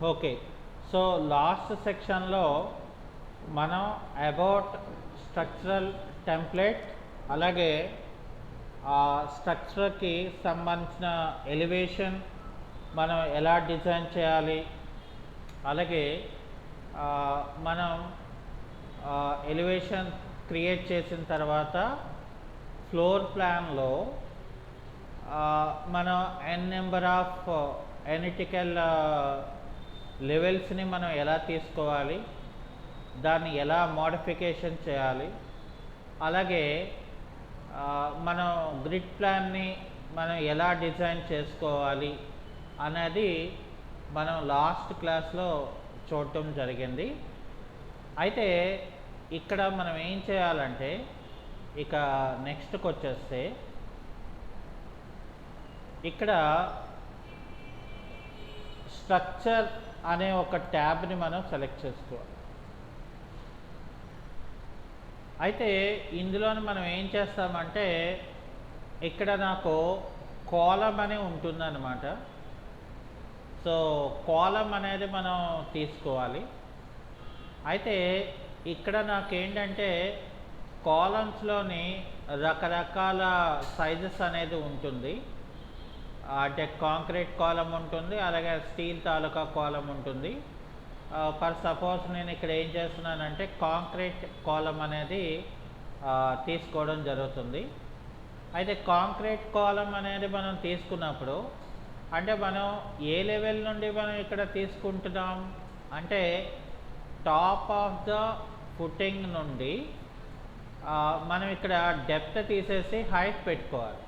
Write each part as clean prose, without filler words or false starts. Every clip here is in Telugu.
ఓకే. సో లాస్ట్ సెక్షన్లో మనం అబౌట్ స్ట్రక్చరల్ టెంప్లెట్, అలాగే ఆ స్ట్రక్చర్కి సంబంధించిన ఎలివేషన్ మనం ఎలా డిజైన్ చేయాలి, అలాగే ఆ, మనం ఎలివేషన్ క్రియేట్ చేసిన తర్వాత ఫ్లోర్ ప్లాన్లో మనం ఎన్ నెంబర్ ఆఫ్ ఎనిటికల్ లెవెల్స్ని మనం ఎలా తీసుకోవాలి, దాన్ని ఎలా మోడిఫికేషన్ చేయాలి, అలాగే మనం గ్రిడ్ ప్లాన్ని మనం ఎలా డిజైన్ చేసుకోవాలి అనేది మనం లాస్ట్ క్లాస్లో చూడటం జరిగింది. అయితే ఇక్కడ మనం ఏం చేయాలంటే, ఇక నెక్స్ట్కి వచ్చేస్తే ఇక్కడ స్ట్రక్చర్ అనే ఒక ట్యాబ్ని మనం సెలెక్ట్ చేసుకోవాలి. అయితే ఇందులోని మనం ఏం చేస్తామంటే, ఇక్కడ నాకు కాలం అని ఉంటుందన్నమాట. సో కాలం అనేది మనం తీసుకోవాలి. అయితే ఇక్కడ నాకేంటంటే కాలమ్స్లోని రకరకాల సైజెస్ అనేది ఉంటుంది. అంటే కాంక్రీట్ కాలం ఉంటుంది, అలాగే స్టీల్ తాలూకా కాలం ఉంటుంది. ఫర్ సపోజ్ నేను ఇక్కడ ఏం చేస్తున్నానంటే కాంక్రీట్ కాలం అనేది తీసుకోవడం జరుగుతుంది. అయితే కాంక్రీట్ కాలం అనేది మనం తీసుకున్నప్పుడు అంటే మనం ఏ లెవెల్ నుండి మనం ఇక్కడ తీసుకుంటున్నాం అంటే టాప్ ఆఫ్ ద ఫుటింగ్ నుండి మనం ఇక్కడ డెప్త్ తీసేసి హైట్ పెట్టుకోవాలి.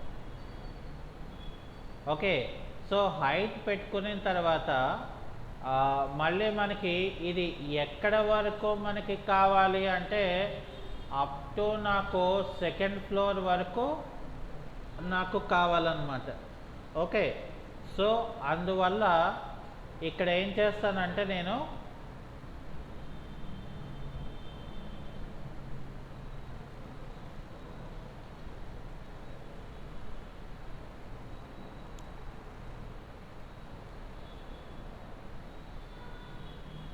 ఓకే, సో హైట్ పెట్టుకున్న తర్వాత మళ్ళీ మనకి ఇది ఎక్కడ వరకు మనకి కావాలి అంటే అప్ టు నాకు సెకండ్ ఫ్లోర్ వరకు నాకు కావాలన్నమాట. ఓకే, సో అందువల్ల ఇక్కడ ఏం చేస్తానంటే నేను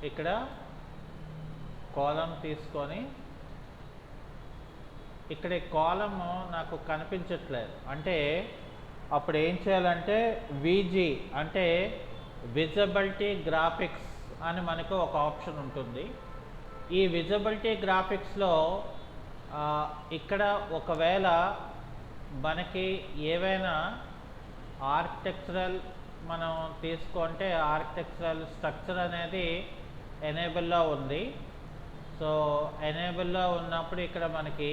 ఇక్కడ కాలం తీసుకొని ఇక్కడ కాలము నాకు కనిపించట్లేదు అంటే అప్పుడు ఏం చేయాలంటే విజీ అంటే విజిబిలిటీ గ్రాఫిక్స్ అని మనకు ఒక ఆప్షన్ ఉంటుంది. ఈ విజిబిలిటీ గ్రాఫిక్స్లో ఇక్కడ ఒకవేళ మనకి ఏవైనా ఆర్కిటెక్చరల్ మనం తీసుకుంటే ఆర్కిటెక్చరల్ స్ట్రక్చర్ అనేది ఎనేబుల్లో ఉంది. సో ఎనేబుల్లో ఉన్నప్పుడు ఇక్కడ మనకి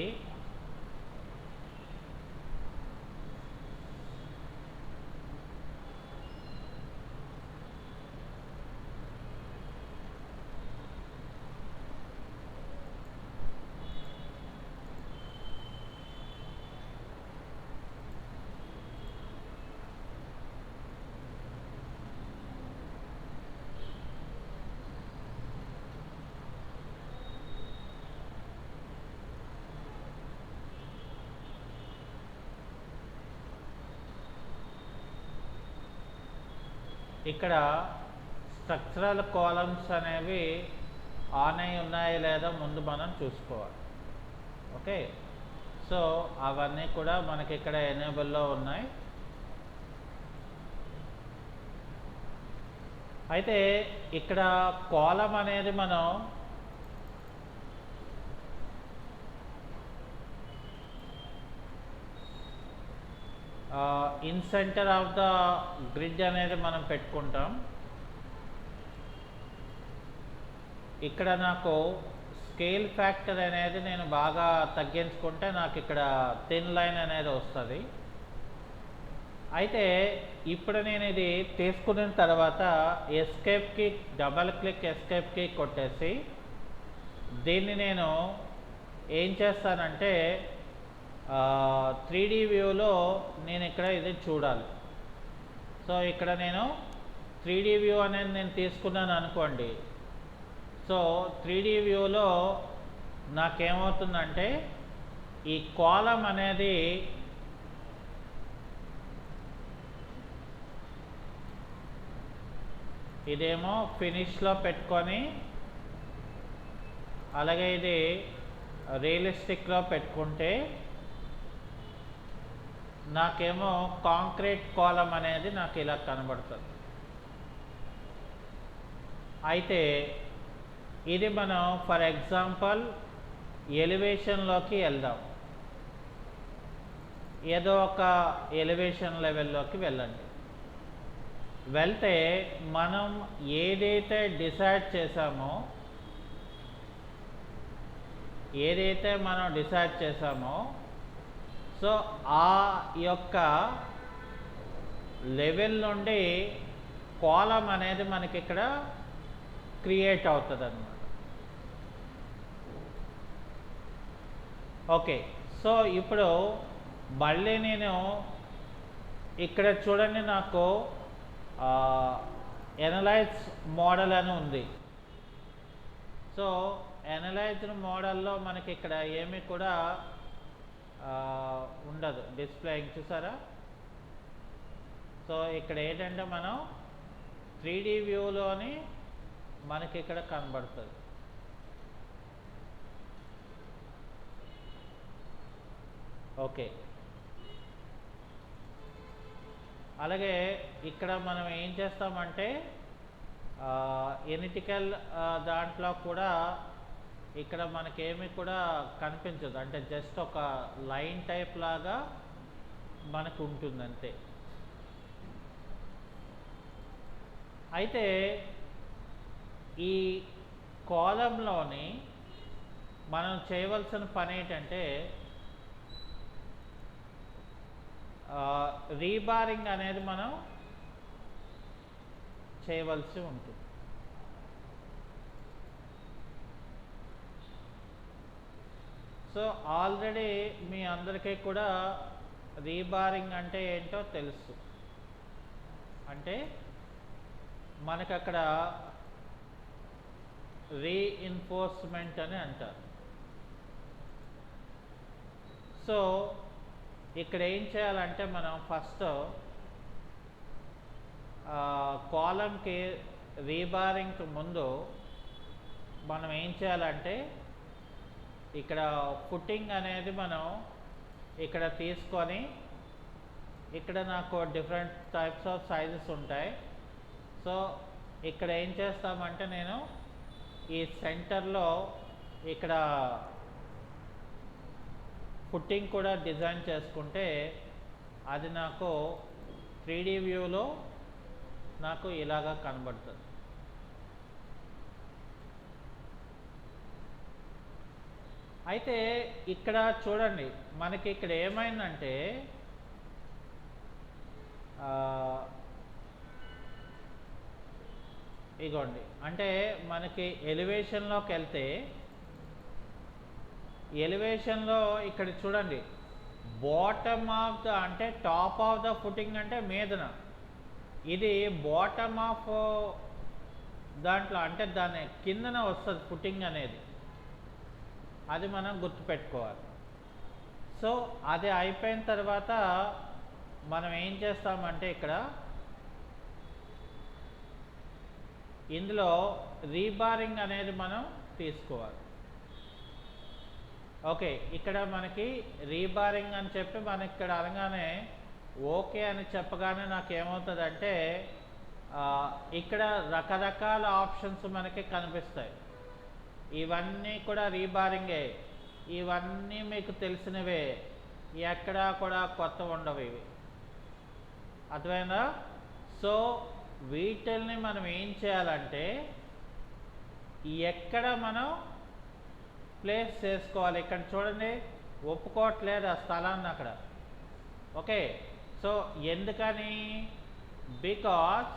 ఇక్కడ స్ట్రక్చరల్ కాలమ్స్ అనేవి ఆన్ అయి ఉన్నాయో లేదో ముందు మనం చూసుకోవాలి. ఓకే, సో అవన్నీ కూడా మనకి ఇక్కడ ఎనేబుల్లో ఉన్నాయి. అయితే ఇక్కడ కాలం అనేది మనం in centre of the grid అనేది మనం పెట్టుకుంటాం. ఇక్కడ నాకు స్కేల్ ఫ్యాక్టర్ అనేది నేను బాగా తగ్గించుకుంటే నాకు ఇక్కడ థిన్ లైన్ అనేది వస్తుంది. అయితే ఇప్పుడు నేను ఇది తీసుకున్న తర్వాత ఎస్కేప్కి డబల్ క్లిక్ ఎస్కేప్కి కొట్టేసి దీన్ని నేను ఏం చేస్తానంటే 3D వ్యూలో నేను ఇక్కడ ఇది చూడాలి. సో ఇక్కడ నేను 3D వ్యూ అనేది నేను తీసుకున్నాను అనుకోండి. సో 3D వ్యూలో నాకేమవుతుందంటే ఈ కాలం అనేది ఇదేమో ఫినిష్లో పెట్టుకొని, అలాగే ఇది రియలిస్టిక్లో పెట్టుకుంటే నాకేమో కాంక్రీట్ కాలం అనేది నాకు ఇలా కనబడుతుంది. అయితే ఇది మనం ఫర్ ఎగ్జాంపుల్ ఎలివేషన్లోకి వెళ్దాం. ఏదో ఒక ఎలివేషన్ లెవెల్లోకి వెళ్ళండి. వెళ్తే మనం ఏదైతే డిసైడ్ చేసామో సో ఆ యొక్క లెవెల్ నుండి కాలం అనేది మనకి ఇక్కడ క్రియేట్ అవుతుంది అన్నమాట. ఓకే, సో ఇప్పుడు మళ్ళీ నేను ఇక్కడ చూడండి, నాకు ఎనలైజ్ మోడల్ అని ఉంది. సో ఎనలైజ్డ్ మోడల్లో మనకి ఇక్కడ ఏమీ కూడా ఉండదు డిస్ప్లేయింగ్, చూసారా? సో ఇక్కడ ఏంటంటే మనం 3D వ్యూలోని మనకి ఇక్కడ కనబడుతుంది. ఓకే, అలాగే ఇక్కడ మనం ఏం చేస్తామంటే ఎనిటికల్ దాంట్లో కూడా ఇక్కడ మనకేమీ కూడా కనిపించదు, అంటే జస్ట్ ఒక లైన్ టైప్ లాగా మనకు ఉంటుంది అంతే. అయితే ఈ కాలంలోని మనం చేయవలసిన పని ఏంటంటే రీబారింగ్ అనేది మనం చేయవలసి ఉంటుంది. సో ఆల్రెడీ మీ అందరికీ కూడా రీబారింగ్ అంటే ఏంటో తెలుసు. అంటే మనకు అక్కడ రీఇన్ఫోర్స్మెంట్ అని అంటారు. సో ఇక్కడ ఏం చేయాలంటే మనం ఫస్ట్ కాలంకి రీబారింగ్కి ముందు మనం ఏం చేయాలంటే ఇక్కడ ఫుటింగ్ అనేది మనం ఇక్కడ తీసుకొని, ఇక్కడ నాకు డిఫరెంట్ టైప్స్ ఆఫ్ సైజెస్ ఉంటాయి. సో ఇక్కడ ఏం చేస్తామంటే నేను ఈ సెంటర్లో ఇక్కడ ఫుట్టింగ్ కూడా డిజైన్ చేసుకుంటే అది నాకు 3D వ్యూలో నాకు ఇలాగా కనబడుతుంది. అయితే ఇక్కడ చూడండి, మనకి ఇక్కడ ఏమైందంటే ఇగోండి, అంటే మనకి ఎలివేషన్లోకి వెళ్తే ఎలివేషన్లో ఇక్కడ చూడండి, బాటమ్ ఆఫ్ ద అంటే టాప్ ఆఫ్ ద ఫుటింగ్ అంటే మీదన, ఇది బాటమ్ ఆఫ్ దాంట్లో అంటే దాని కిందన వస్తుంది ఫుటింగ్ అనేది, అది మనం గుర్తుపెట్టుకోవాలి. సో అది అయిపోయిన తర్వాత మనం ఏం చేస్తామంటే ఇక్కడ ఇందులో రీబారింగ్ అనేది మనం తీసుకోవాలి. ఓకే, ఇక్కడ మనకి రీబారింగ్ అని చెప్పి మనకి ఇక్కడ అనగానే ఓకే అని చెప్పగానే నాకు ఏమవుతుందంటే ఇక్కడ రకరకాల ఆప్షన్స్ మనకి కనిపిస్తాయి. ఇవన్నీ కూడా రీబారింగే, ఇవన్నీ మీకు తెలిసినవే, ఎక్కడా కూడా కొత్త ఉండవు, ఇవి అర్థమైందా? సో వీటిల్ని మనం ఏం చేయాలంటే ఎక్కడ మనం ప్లేస్ చేసుకోవాలి. ఇక్కడ చూడండి, ఒప్పుకోవట్లేదు ఆ స్థలాన్ని అక్కడ. ఓకే, సో ఎందుకని? బికాస్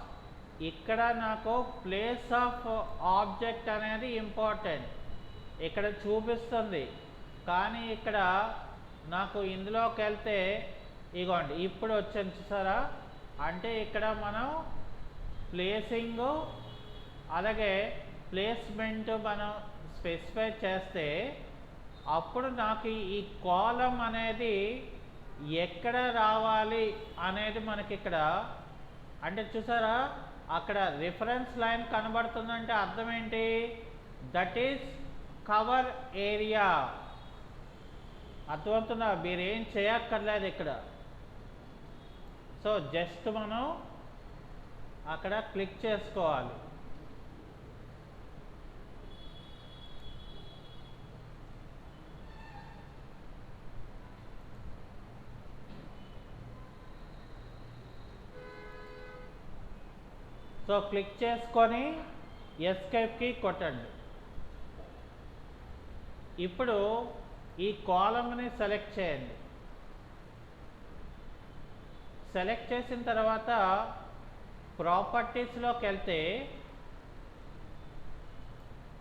ఇక్కడ నాకు ప్లేస్ ఆఫ్ ఆబ్జెక్ట్ అనేది ఇంపార్టెంట్, ఇక్కడ చూపిస్తుంది. కానీ ఇక్కడ నాకు ఇందులోకి వెళ్తే ఇగోండి ఇప్పుడు వచ్చాను చూసారా, అంటే ఇక్కడ మనం ప్లేసింగ్ అలాగే ప్లేస్మెంట్ మనం స్పెసిఫై చేస్తే అప్పుడు నాకు ఈ కాలం అనేది ఎక్కడ రావాలి అనేది మనకి ఇక్కడ అంటే చూసారా, అక్కడ రిఫరెన్స్ లైన్ కనబడుతుందంటే అర్థం ఏంటి? That is cover area. అర్థమవుతుందా? మీరేం చేయక్కర్లేదు ఇక్కడ. సో జస్ట్ మనం అక్కడ క్లిక్ చేసుకోవాలి. సో క్లిక్ చేసుకొని ఎస్కేప్కి కొట్టండి. ఇప్పుడు ఈ కాలమ్ని సెలెక్ట్ చేయండి. సెలెక్ట్ చేసిన తర్వాత ప్రాపర్టీస్లోకి వెళ్తే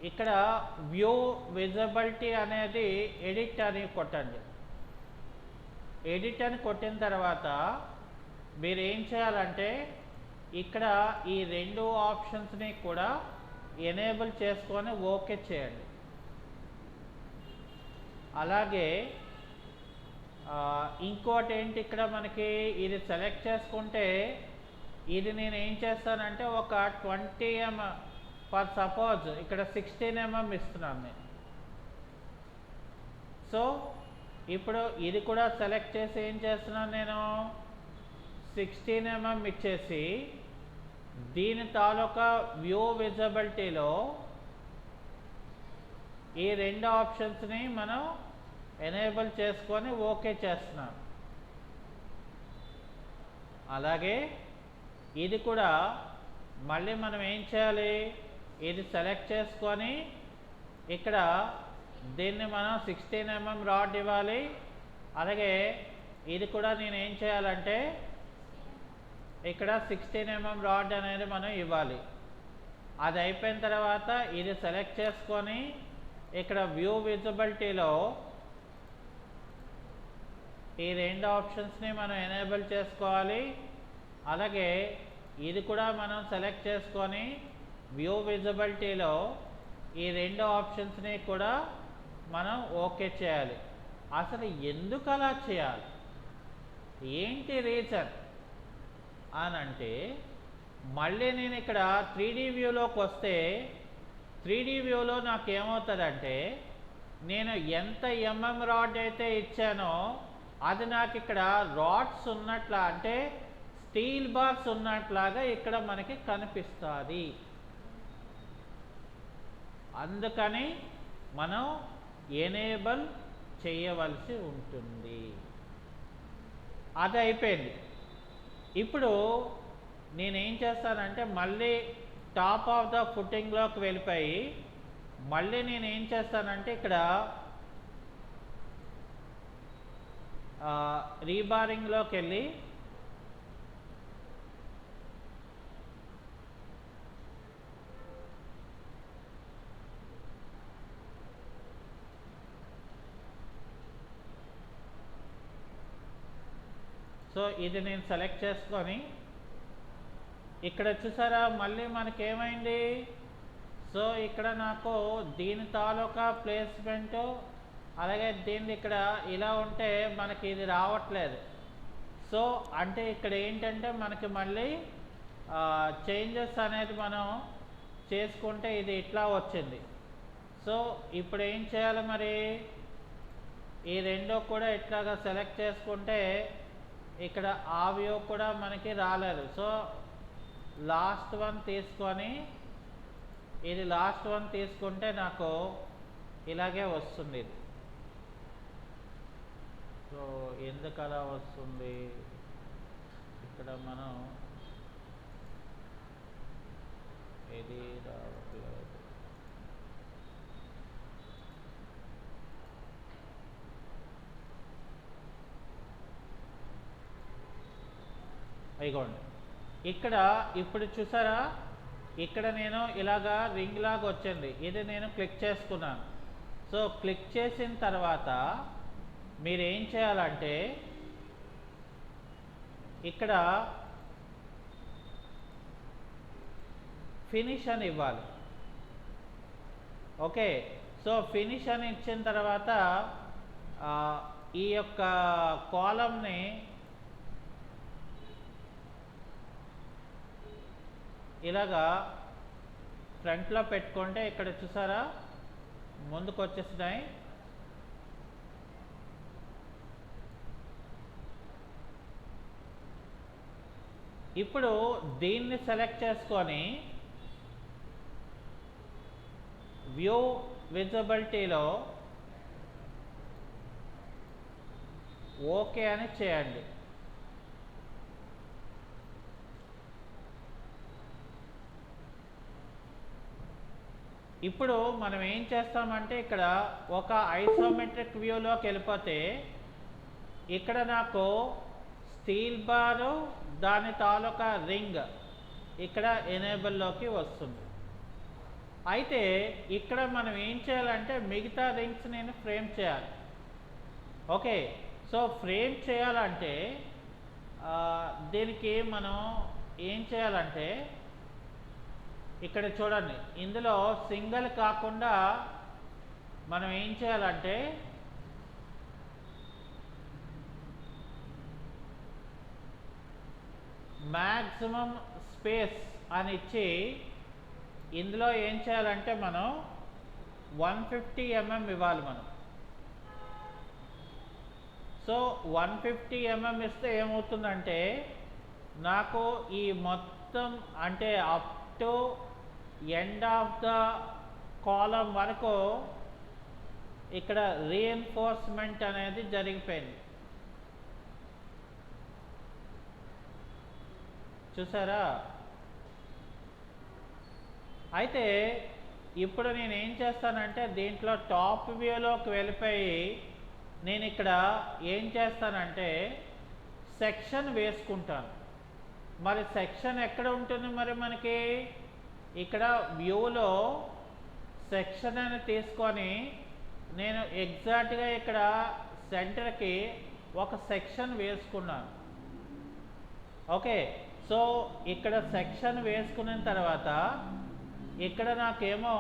ఇక్కడ వ్యూ విజిబిలిటీ అనేది ఎడిట్ అని కొట్టండి. ఎడిట్ అని కొట్టిన తర్వాత మీరు ఏం చేయాలంటే ఇక్కడ ఈ రెండు ఆప్షన్స్ని కూడా ఎనేబుల్ చేసుకొని ఓకే చేయండి. అలాగే ఇంకోటి ఏంటి, ఇక్కడ మనకి ఇది సెలెక్ట్ చేసుకుంటే ఇది నేను ఏం చేస్తానంటే ఒక 20 mm ఫర్ సపోజ్ ఇక్కడ 16 mm ఇస్తున్నాను నేను. సో ఇప్పుడు ఇది కూడా సెలెక్ట్ చేసి ఏం చేస్తున్నాను నేను 16 mm ఇచ్చేసి దీని తాలూకా వ్యూ విజిబిలిటీలో ఈ రెండు ఆప్షన్స్ని మనం ఎనేబుల్ చేసుకొని ఓకే చేస్తున్నాం. అలాగే ఇది కూడా మళ్ళీ మనం ఏం చేయాలి, ఇది సెలెక్ట్ చేసుకొని ఇక్కడ దీన్ని మనం 16 mm రాడ్ ఇవ్వాలి. అలాగే ఇది కూడా నేను ఏం చేయాలంటే ఇక్కడ 16 mm రాడ్ అనేది మనం ఇవ్వాలి. అది అయిపోయిన తర్వాత ఇది సెలెక్ట్ చేసుకొని ఇక్కడ వ్యూ విజిబిలిటీలో ఈ రెండు ఆప్షన్స్ని మనం ఎనేబుల్ చేసుకోవాలి. అలాగే ఇది కూడా మనం సెలెక్ట్ చేసుకొని వ్యూ విజిబిలిటీలో ఈ రెండు ఆప్షన్స్ని కూడా మనం ఓకే చేయాలి. అసలు ఎందుకు అలా చేయాలి, ఏంటి రీజన్ అని అంటే మళ్ళీ నేను ఇక్కడ 3D వ్యూలోకి వస్తే 3D వ్యూలో నాకు ఏమవుతుందంటే నేను ఎంత mm రాడ్ అయితే ఇచ్చానో అది నాకు ఇక్కడ రాడ్స్ ఉన్నట్లా అంటే స్టీల్ బార్స్ ఉన్నట్లాగా ఇక్కడ మనకి కనిపిస్తుంది. అందుకని మనం ఎనేబుల్ చేయవలసి ఉంటుంది. అది అయిపోయింది. ఇప్పుడు నేనేం చేస్తానంటే మళ్ళీ టాప్ ఆఫ్ ద ఫుటింగ్లోకి వెళ్ళిపోయి మళ్ళీ నేనేం చేస్తానంటే ఇక్కడ రీబారింగ్లోకి వెళ్ళి సో ఇది నేను సెలెక్ట్ చేసుకొని ఇక్కడ చూసారా మళ్ళీ మనకేమైంది, సో ఇక్కడ నాకు దీని తాలూకా ప్లేస్మెంటు అలాగే దీన్ని ఇక్కడ ఇలా ఉంటే మనకి ఇది రావట్లేదు. సో అంటే ఇక్కడ ఏంటంటే మనకి మళ్ళీ చేంజెస్ అనేది మనం చేసుకుంటే ఇది ఇట్లా వచ్చింది. సో ఇప్పుడు ఏం చేయాలి మరి, ఈ రెండో కూడా ఇట్లాగా సెలెక్ట్ చేసుకుంటే ఇక్కడ ఆ వ్యూ కూడా మనకి రాలేదు. సో లాస్ట్ వన్ తీసుకొని ఇది లాస్ట్ వన్ తీసుకుంటే నాకు ఇలాగే వస్తుంది. ఇది సో ఎందుకు అలా వస్తుంది, ఇక్కడ మనం ఇది రావట్లేదు. అయిగోండి ఇక్కడ ఇప్పుడు చూసారా, ఇక్కడ నేను ఇలాగా రింగ్ లాగా వచ్చింది, ఇది నేను క్లిక్ చేసుకున్నాను. సో క్లిక్ చేసిన తర్వాత మీరు ఏం చేయాలంటే ఇక్కడ ఫినిష్ అని ఇవ్వాలి. ఓకే, సో ఫినిష్ అని ఇచ్చిన తర్వాత ఈ యొక్క కాలమ్ని ఇలాగా ఫ్రంట్లో పెట్టుకుంటే ఇక్కడ చూసారా ముందుకు వచ్చేసినాయి. ఇప్పుడు దీన్ని సెలెక్ట్ చేసుకొని వ్యూ విజిబిలిటీలో ఓకే అని చేయండి. ఇప్పుడు మనం ఏం చేస్తామంటే ఇక్కడ ఒక ఐసోమెట్రిక్ వ్యూలోకి వెళ్ళిపోతే ఇక్కడ నాకు స్టీల్ బారు దాని తాలూకా రింగ్ ఇక్కడ ఎనేబుల్లోకి వస్తుంది. అయితే ఇక్కడ మనం ఏం చేయాలంటే మిగతా రింగ్స్ నేను ఫ్రేమ్ చేయాలి. ఓకే, సో ఫ్రేమ్ చేయాలంటే దీనికి మనం ఏం చేయాలంటే ఇక్కడ చూడండి, ఇందులో సింగిల్ కాకుండా మనం ఏం చేయాలంటే మ్యాక్సిమం స్పేస్ అని ఇచ్చి ఇందులో ఏం చేయాలంటే మనం 150 mm ఇవ్వాలి మనం. సో 150 mm ఇస్తే ఏమవుతుందంటే నాకు ఈ మొత్తం అంటే up to end of the కాలం వరకు ఇక్కడ రీఎన్ఫోర్స్మెంట్ అనేది జరిగిపోయింది. చూసారా? అయితే ఇప్పుడు నేను ఏం చేస్తానంటే దీంట్లో టాప్ వ్యూలోకి వెళ్ళిపోయి నేను ఇక్కడ ఏం చేస్తానంటే సెక్షన్ వేసుకుంటాను. మరి సెక్షన్ ఎక్కడ ఉంటుంది? మరి మనకి ఇక్కడ వ్యూలో సెక్షన్ అని తీసుకొని నేను ఎగ్జాక్ట్గా ఇక్కడ సెంటర్కి ఒక సెక్షన్ వేసుకున్నాను. ఓకే, సో ఇక్కడ సెక్షన్ వేసుకున్న తర్వాత ఇక్కడ నాకేమో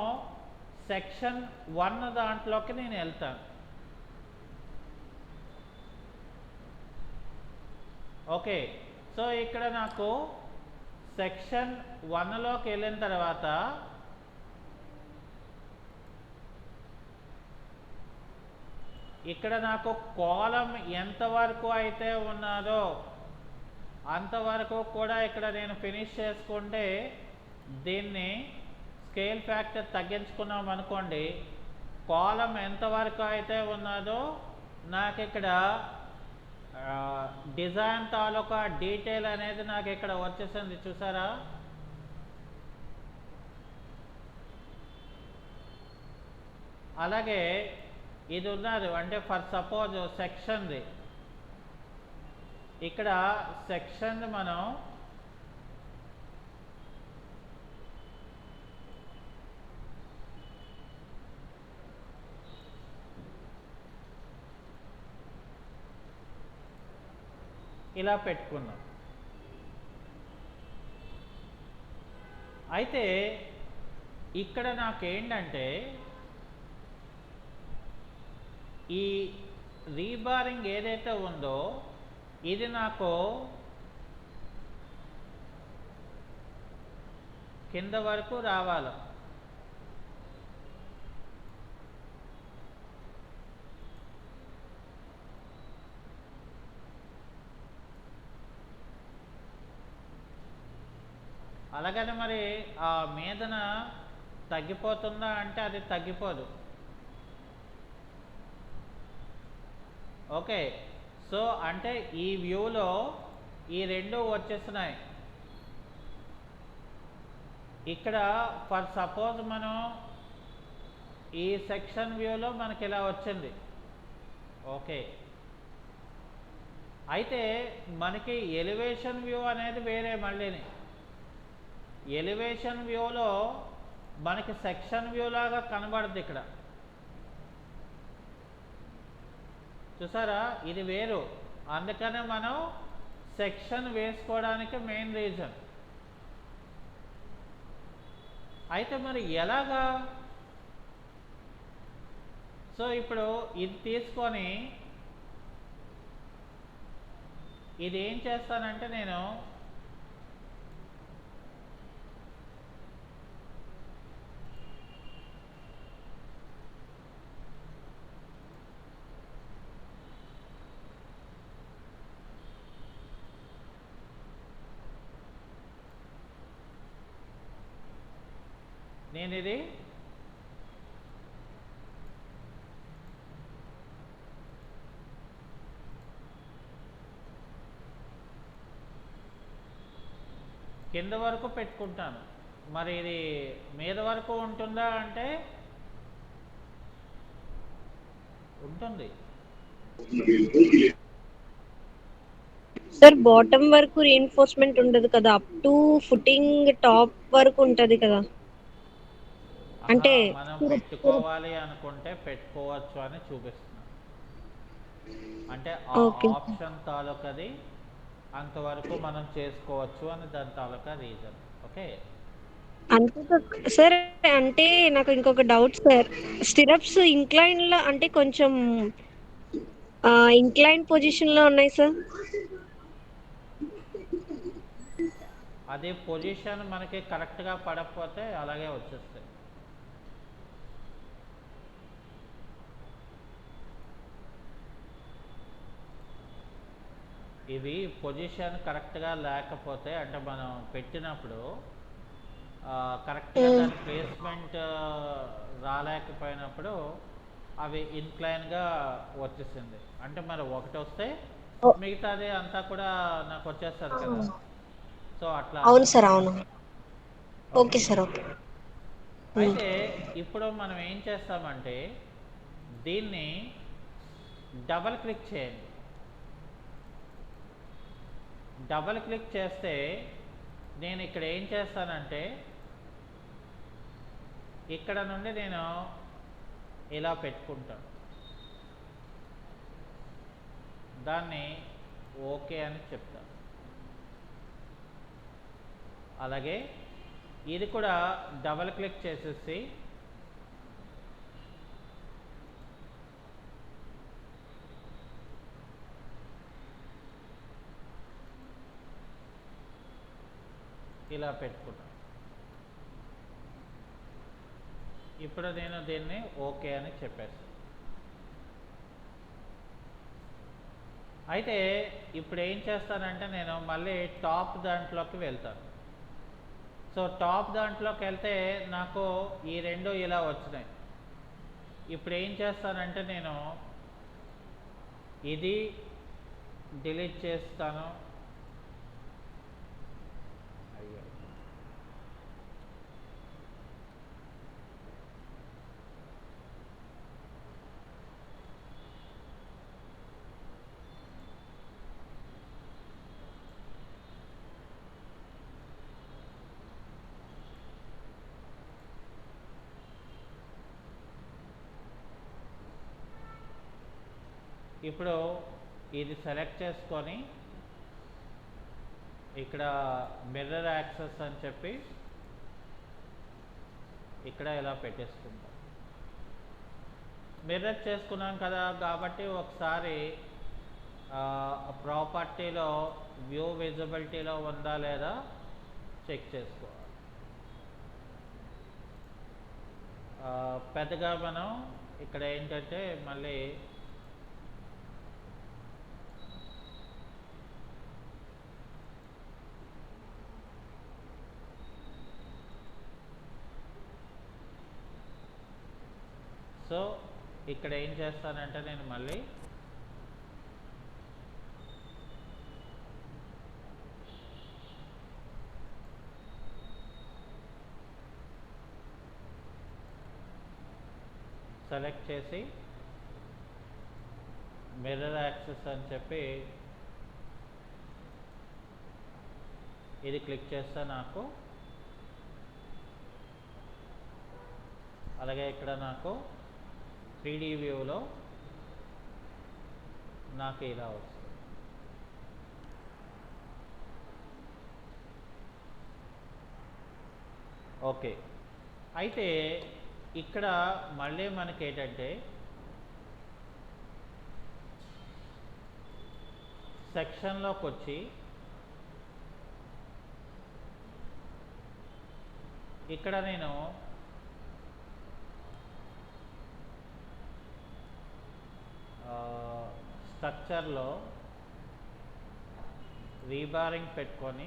సెక్షన్ 1 దాంట్లోకి నేను వెళ్తాను. ఓకే, సో ఇక్కడ నాకు సెక్షన్ 1లోకి వెళ్ళిన తర్వాత ఇక్కడ నాకు కాలం ఎంతవరకు అయితే ఉన్నదో అంతవరకు కూడా ఇక్కడ నేను ఫినిష్ చేసుకుంటే దీన్ని స్కేల్ ఫ్యాక్టర్ తగ్గించుకున్నాం అనుకోండి, కాలం ఎంతవరకు అయితే ఉన్నదో నాకు ఇక్కడ డిజైన్ తాలూకా డీటెయిల్ అనేది నాకు ఇక్కడ వచ్చేసింది. చూసారా? అలాగే ఇది ఉన్నది అంటే ఫర్ సపోజ్ సెక్షన్ది, ఇక్కడ సెక్షన్ మనం ఇలా పెట్టుకున్నాం. అయితే ఇక్కడ నాకేంటంటే ఈ రీబారింగ్ ఏదైతే ఉందో ఇది నాకు కింద వరకు రావాలి. అలాగని మరి ఆ మీదన తగ్గిపోతుందా అంటే అది తగ్గిపోదు. ఓకే, సో అంటే ఈ వ్యూలో ఈ రెండు వచ్చేస్తున్నాయి. ఇక్కడ ఫర్ సపోజ్ మనం ఈ సెక్షన్ వ్యూలో మనకి ఇలా వచ్చింది. ఓకే, అయితే మనకి ఎలివేషన్ వ్యూ అనేది వేరే. మళ్ళీని ఎలివేషన్ వ్యూలో మనకి సెక్షన్ వ్యూ లాగా కనబడుతుంది. ఇక్కడ చూసారా, ఇది వేరు. అందుకనే మనం సెక్షన్ వేసుకోవడానికి మెయిన్ రీజన్. అయితే మరి ఎలాగా? సో ఇప్పుడు ఇది తీసుకొని ఇది ఏం చేస్తానంటే నేను నేను ఇది కింద వరకు పెట్టుకుంటాను. మరి ఇది మీద వరకు ఉంటుందా అంటే ఉంటుంది. సార్ బాటమ్ వరకు రీఎన్ఫోర్స్మెంట్ ఉండదు కదా, అప్ టు ఫుటింగ్ టాప్ వరకు ఉంటది కదా. ఆహా, అంటే మనం stirrups. పెట్టుకోవాలి అనుకుంటే పెట్టుకోవచ్చు అని చూపిస్తున్నాను. అంటే ఆ ఓకే ఆప్షన్ తాలూకది అంతవరకు మనం చేసుకోవచ్చు అని దాని తాలూకా రీజన్. ఓకే. అంతే సార్. అంటే నాకు ఇంకొక డౌట్ సార్, స్టిరప్స్ ఇంక్లైన్ లో అంటే కొంచెం ఇంక్లైన్ పొజిషన్ లో ఉన్నాయి సార్. అది పొజిషన్ మనకి కరెక్ట్గా పడకపోతే అలాగే వచ్చేస్తాయి. ఇవి పొజిషన్ కరెక్ట్గా లేకపోతే అంటే మనం పెట్టినప్పుడు కరెక్ట్గా దాని ప్లేస్మెంట్ రాలేకపోయినప్పుడు అవి ఇన్క్లైన్గా వచ్చేసింది. అంటే మరి ఒకటి వస్తే మిగతాది అంతా కూడా నాకు వచ్చేస్తుంది కదా. సో అట్లా అవును అనమాట. సార్, అవును. ఓకే. Okay sir, okay. అయితే ఇప్పుడు మనం ఏం చేస్తామంటే దీన్ని డబల్ క్లిక్ చేయండి. డబల్ క్లిక్ చేస్తే నేను ఇక్కడ ఏం చేస్తానంటే ఇక్కడ నుండి నేను ఇలా పెట్టుకుంటాను. దాన్ని ఓకే అని చెప్తాను. అలాగే ఇది కూడా డబల్ క్లిక్ చేసేసి ఇలా పెట్టుకుంటాను. ఇప్పుడు నేను దీన్ని ఓకే అని చెప్పేస్తాను. అయితే ఇప్పుడు ఏం చేస్తానంటే నేను మళ్ళీ టాప్ దాంట్లోకి వెళ్తాను. సో టాప్ దాంట్లోకి వెళ్తే నాకు ఈ రెండు ఇలా వచ్చినాయి. ఇప్పుడు ఏం చేస్తానంటే నేను ఇది డిలీట్ చేస్తాను. అయ్యో, ఇప్పుడు ఇది సెలెక్ట్ చేసుకొని ఇక్కడ మిర్రర్ యాక్సెస్ అని చెప్పి ఇక్కడ ఇలా పెట్టేసుకుంటాం. మిర్రర్ చేసుకున్నాం కదా కాబట్టి ఒకసారి ప్రాపర్టీలో వ్యూ విజిబిలిటీలో ఉందా లేదా చెక్ చేసుకోవాలి. పెద్దగా మనం ఇక్కడ ఏంటంటే మళ్ళీ సో ఇక్కడ ఏం చేస్తానంటే నేను మళ్ళీ సెలెక్ట్ చేసి మిర్రర్ యాక్సెస్ అని చెప్పి ఇది క్లిక్ చేస్తే నాకు అలాగే ఇక్కడ నాకు 3D వ్యూలో నాకు ఇలా వస్తుంది. ఓకే. అయితే ఇక్కడ మళ్ళీ మనకి ఏంటంటే సెక్షన్లోకి వచ్చి ఇక్కడ నేను స్ట్రక్చర్లో రీబారింగ్ పెట్టుకొని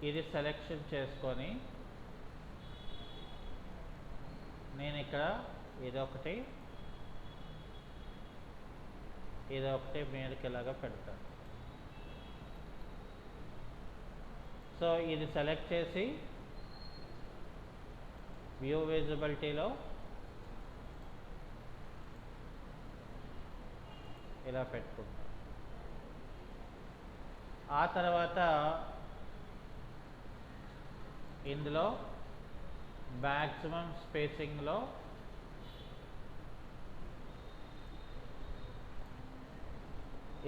ఇది సెలెక్షన్ చేసుకొని నేను ఇక్కడ ఇదొకటి మీదకి ఇలాగా పెడతాను. సో ఇది సెలెక్ట్ చేసి వ్యూ విజిబిలిటీలో ఇలా పెట్టుకుంటాం. ఆ తర్వాత ఇందులో మ్యాక్సిమం స్పేసింగ్లో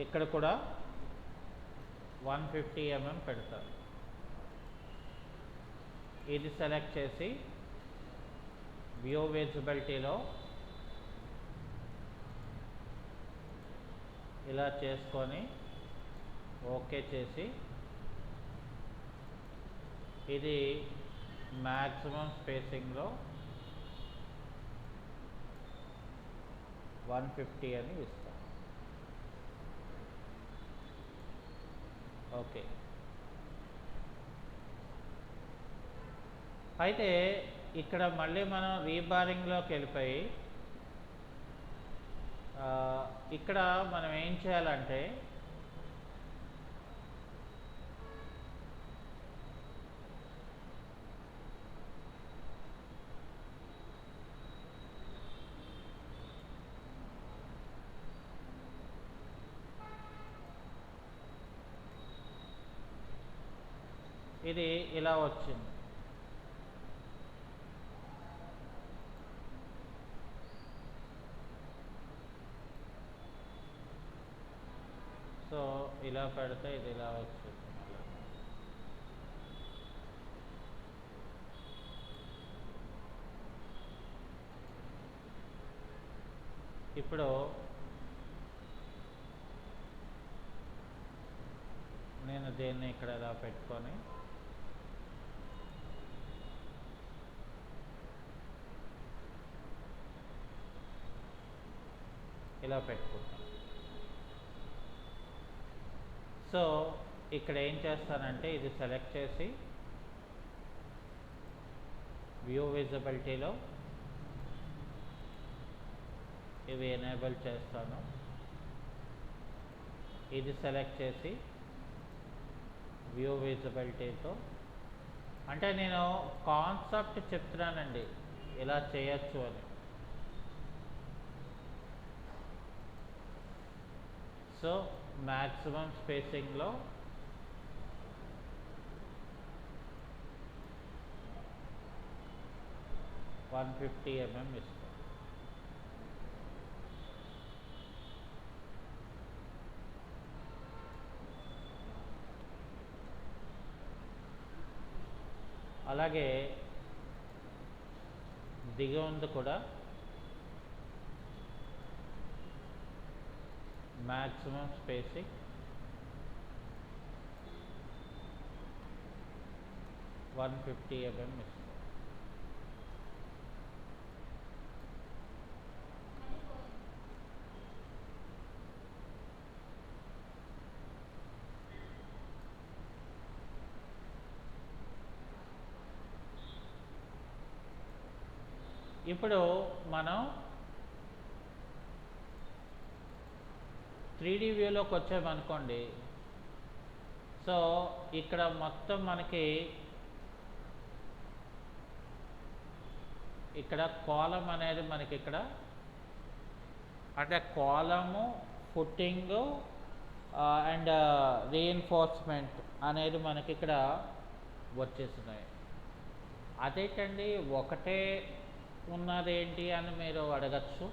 ఇక్కడ కూడా 150 mm పెడతారు. ఇది సెలెక్ట్ చేసి వ్యూ విజిబిలిటీలో ఇలా చేసుకొని ఓకే చేసి ఇది మ్యాక్సిమం స్పేసింగ్లో 150 అని ఇస్తాం. ఓకే. అయితే ఇక్కడ మళ్ళీ మనం రీబారింగ్లోకి వెళ్ళిపోయి ఇక్కడ మనం ఏం చేయాలంటే ఇది ఇలా వచ్చింది. సో ఇలా పెడితే ఇది ఇలా వచ్చింది. ఇప్పుడు నేను దీన్ని ఇక్కడ ఇలా పెట్టుకొని ఇలా పెట్టుకుంటాను. సో ఇక్కడ ఏం చేస్తానంటే ఇది సెలెక్ట్ చేసి వ్యూ విజిబిలిటీలో ఇవి ఎనేబుల్ చేస్తాను. ఇది సెలెక్ట్ చేసి వ్యూ విజిబిలిటీతో, అంటే నేను కాన్సెప్ట్ చెప్తున్నానండి ఇలా చేయొచ్చు అని. సో మ్యాక్సిమం స్పేసింగ్లో $150 mm ఇస్తాం. అలాగే దిగువన కూడా maximum spacing $150 mm ఇస్తాం. ఇప్పుడు మనం 3D వ్యూలోకి వచ్చామనుకోండి. సో ఇక్కడ మొత్తం మనకి ఇక్కడ కాలం అనేది మనకి ఇక్కడ అంటే కాలము, ఫుట్టింగు అండ్ రీఎన్ఫోర్స్మెంట్ అనేది మనకి ఇక్కడ వచ్చేస్తున్నాయి. అదేంటండి ఒకటే ఉన్నదేంటి అని మీరు అడగచ్చు.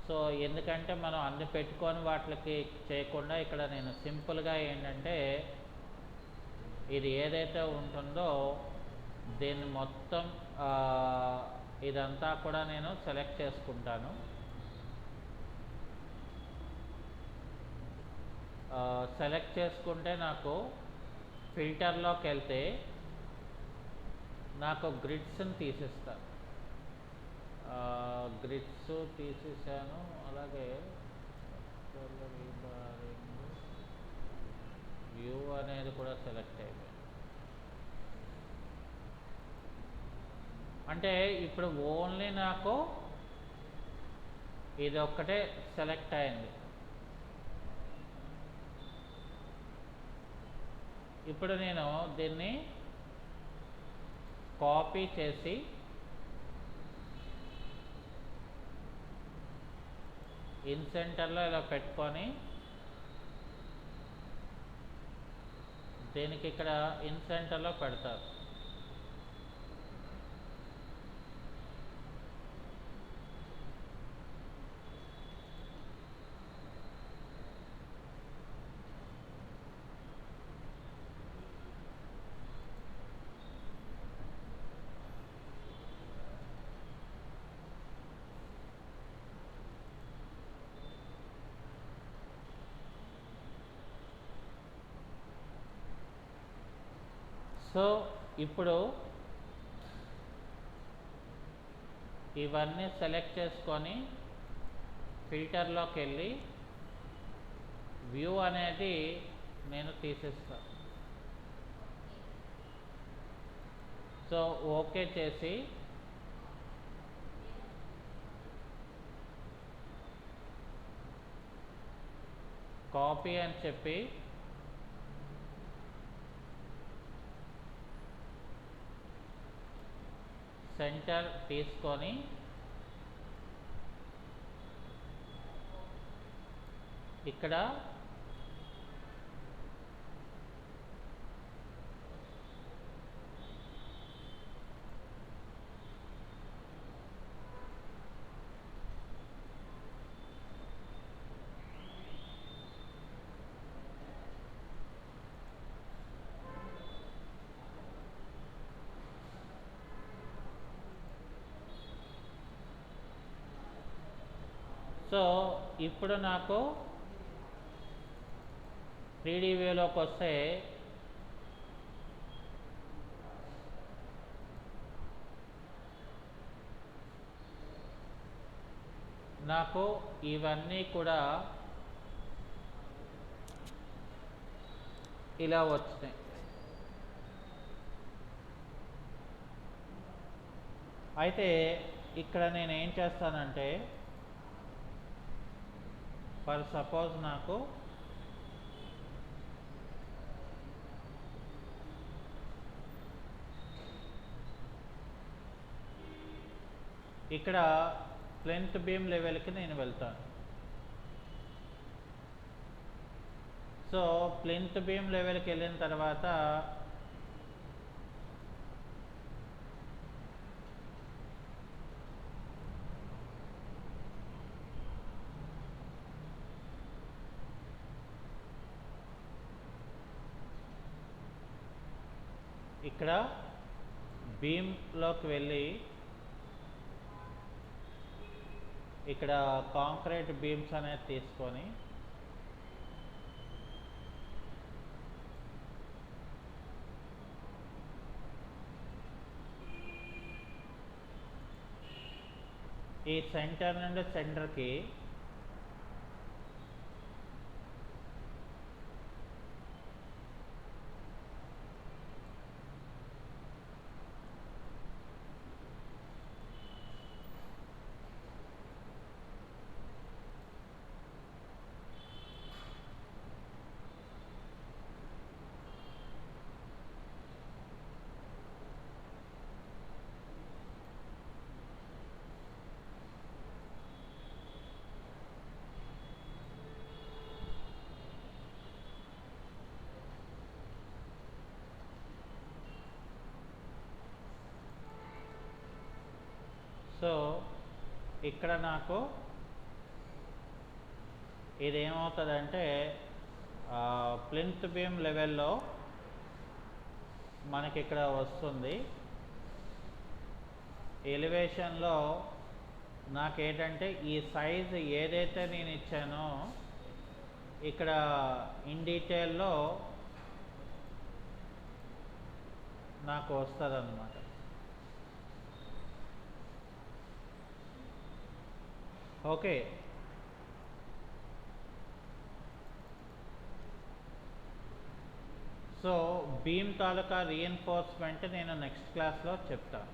సో ఎందుకంటే మనం అన్ని పెట్టుకొని వాటికి చేయకుండా ఇక్కడ నేను సింపుల్గా ఏంటంటే ఇది ఏదైతే ఉంటుందో దీన్ని మొత్తం ఇదంతా కూడా నేను సెలెక్ట్ చేసుకుంటాను. సెలెక్ట్ చేసుకుంటే నాకు ఫిల్టర్లోకి వెళ్తే నాకు గ్రిడ్స్ని తీసిస్తాను. గ్రిడ్స్ తీసేసాను. అలాగే వ్యూ అనేది కూడా సెలెక్ట్ అయిపోయింది. అంటే ఇప్పుడు ఓన్లీ నాకు ఇది ఒక్కటే సెలెక్ట్ అయింది. ఇప్పుడు నేను దీన్ని కాపీ చేసి ఇన్సెంటర్లో ఇలా పెట్టుకొని దీనికి ఇక్కడ ఇన్సెంటర్లో పెడతారు. సో ఇప్పుడు ఇవన్నీ సెలెక్ట్ చేసుకొని ఫిల్టర్లోకి వెళ్ళి వ్యూ అనేది నేను తీసేస్తాను. సో ఓకే చేసి కాపీ అని చెప్పి సెంటర్ తీసుకొని ఇక్కడ సో ఇప్పుడు నాకు 3D వ్యూలోకి వస్తే నాకు ఇవన్నీ కూడా ఇలా వచ్చినాయి. అయితే ఇక్కడ నేను ఏం చేస్తానంటే ఫర్ సపోజ్ నాకు ఇక్కడ ప్లింత్ బీమ్ లెవెల్కి నేను వెళ్తాను. సో ప్లింత్ బీమ్ లెవెల్కి వెళ్ళిన తర్వాత ఇక్కడ బీమ్లోకి వెళ్ళి ఇక్కడ కాంక్రీట్ బీమ్స్ అనేది తీసుకొని ఈ సెంటర్ నుండి సెంటర్కి సో ఇక్కడ నాకు ఇదేమవుతుందంటే ప్లింత్ బీమ్ లెవెల్లో మనకి ఇక్కడ వస్తుంది. ఎలివేషన్లో నాకేంటంటే ఈ సైజ్ ఏదైతే నేను ఇచ్చానో ఇక్కడ ఇన్ డీటెయిల్లో నాకు వస్తుంది అన్నమాట. ఓకే, సో బీమ్ తాలూకా రీఎన్ఫోర్స్మెంట్ నేను నెక్స్ట్ క్లాస్లో చెప్తాను.